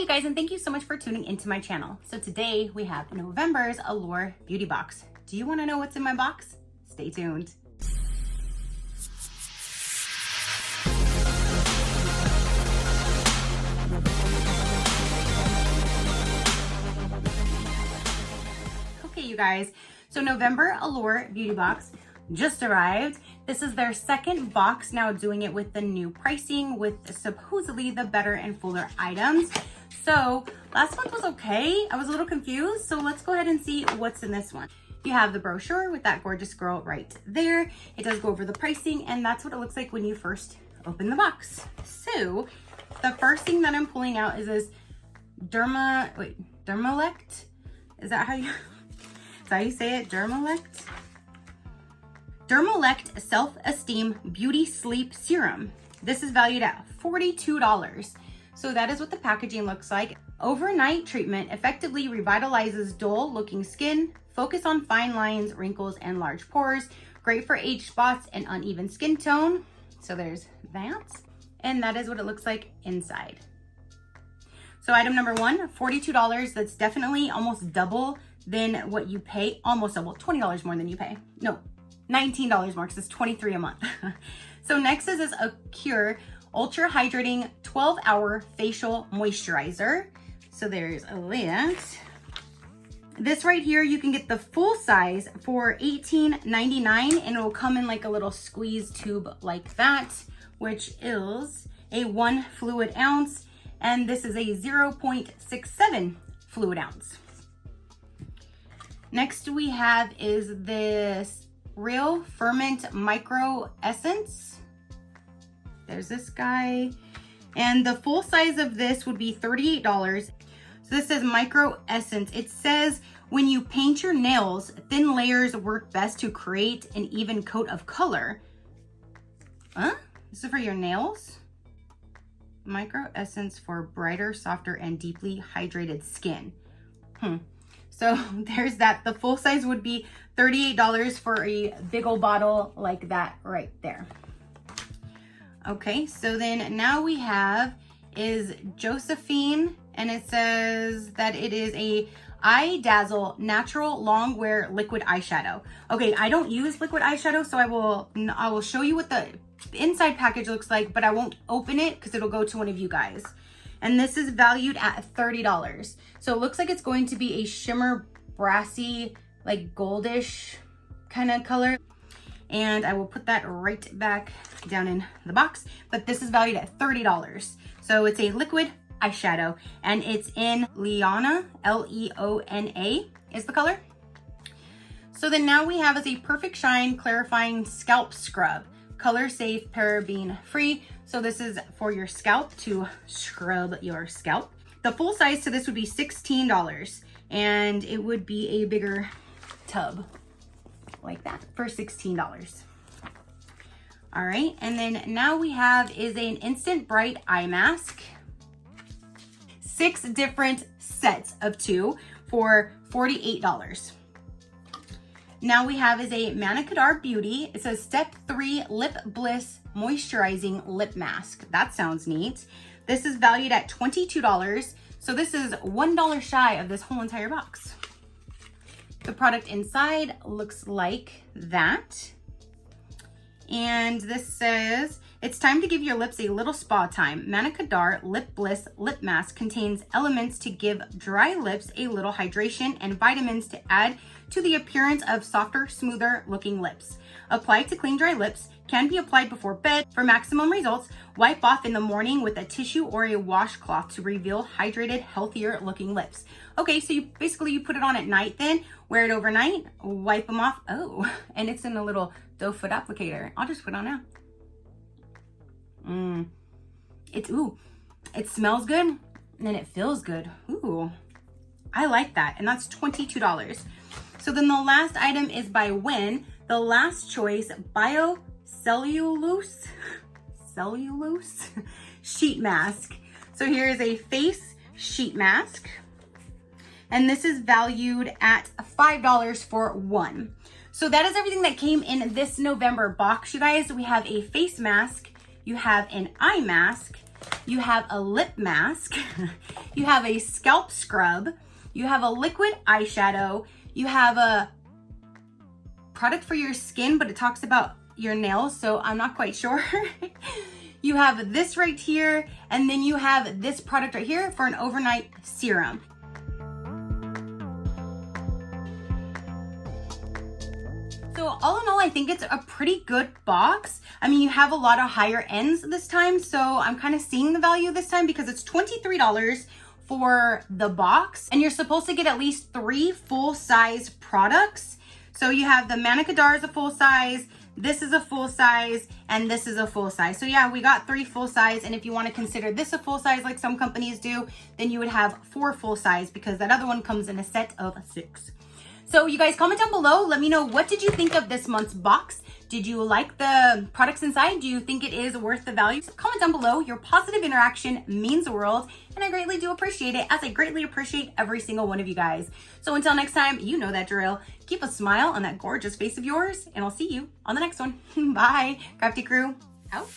Hi you guys, and thank you so much for tuning into my channel. So today we have November's Allure beauty box. Do you want to know what's in my box? Stay tuned. Okay you guys, so November Allure beauty box just arrived. This is their second box, now doing it with the new pricing with supposedly the better and fuller items. So last month was okay. I was a little confused. So let's go ahead and see what's in this one. You have the brochure with that gorgeous girl right there. It does go over the pricing, and that's what it looks like when you first open the box. So the first thing that I'm pulling out is this Dermalect. Is that how you say it? Dermalect? Dermalect Self-Esteem Beauty Sleep Serum. This is valued at $42. So that is what the packaging looks like. Overnight treatment effectively revitalizes dull looking skin, focus on fine lines, wrinkles, and large pores. Great for age spots and uneven skin tone. So there's that. And that is what it looks like inside. So item number one, $42. That's definitely almost double than what you pay. Almost double, $20 more than you pay. No, $19 more because it's $23 a month. So next is this Allure Ultra Hydrating 12-Hour Facial Moisturizer. So there's a that. This right here, you can get the full size for $18.99, and it will come in like a little squeeze tube like that, which is a 1 fluid ounce, and this is a 0.67 fluid ounce. Next we have is this Real Ferment Micro Essence. There's this guy, and the full size of this would be $38. So this says Micro Essence. It says when you paint your nails, thin layers work best to create an even coat of color. Huh? This is for your nails? Micro Essence for brighter, softer, and deeply hydrated skin. So there's that. The full size would be $38 for a big old bottle like that right there. Okay, so then now we have is Josephine, and it says that it is a Eye Dazzle Natural Long Wear Liquid Eyeshadow. Okay, I don't use liquid eyeshadow, so I will show you what the inside package looks like, but I won't open it because it'll go to one of you guys. And this is valued at $30. So it looks like it's going to be a shimmer brassy, like goldish kind of color. And I will put that right back down in the box, but this is valued at $30. So it's a liquid eyeshadow, and it's in Leona, Leona is the color. So then now we have is a Perfect Shine Clarifying Scalp Scrub, color safe, paraben free. So this is for your scalp to scrub your scalp. The full size to this would be $16, and it would be a bigger tub like that for $16. All right, and then now we have is an Instant Bright Eye Mask. 6 different sets of 2 for $48. Now we have is a Manicadar Beauty. It says Step 3 Lip Bliss Moisturizing Lip Mask. That sounds neat. This is valued at $22. So this is $1 shy of this whole entire box. The product inside looks like that. And this says, it's time to give your lips a little spa time. Manicadar Lip Bliss Lip Mask contains elements to give dry lips a little hydration and vitamins to add to the appearance of softer, smoother looking lips. Applied to clean, dry lips, can be applied before bed. For maximum results, wipe off in the morning with a tissue or a washcloth to reveal hydrated, healthier looking lips. Okay, so you put it on at night then, wear it overnight, wipe them off. Oh, and it's in a little doe foot applicator. I'll just put it on now. It smells good and then it feels good. Ooh, I like that. And that's $22. So then the last item is by Win, the Last Choice Biocellulose sheet mask. So here is a face sheet mask, and this is valued at $5 for one. So that is everything that came in this November box, you guys. We have a face mask, you have an eye mask, you have a lip mask, you have a scalp scrub, you have a liquid eyeshadow, you have a product for your skin, but it talks about your nails, so I'm not quite sure. You have this right here, and then you have this product right here for an overnight serum. So all in all, I think it's a pretty good box. I mean, you have a lot of higher ends this time, so I'm kind of seeing the value this time because it's $23 for the box, and you're supposed to get at least 3 full-size products. So you have the Manicadar is a full size, this is a full size, and this is a full size. So yeah, we got 3 full size, and if you want to consider this a full size like some companies do, then you would have 4 full size because that other one comes in a set of 6. So you guys comment down below, let me know, what did you think of this month's box? Did you like the products inside? Do you think it is worth the value? So comment down below. Your positive interaction means the world, and I greatly do appreciate it, as I greatly appreciate every single one of you guys. So until next time, you know that drill. Keep a smile on that gorgeous face of yours, and I'll see you on the next one. Bye, Crafty crew, out.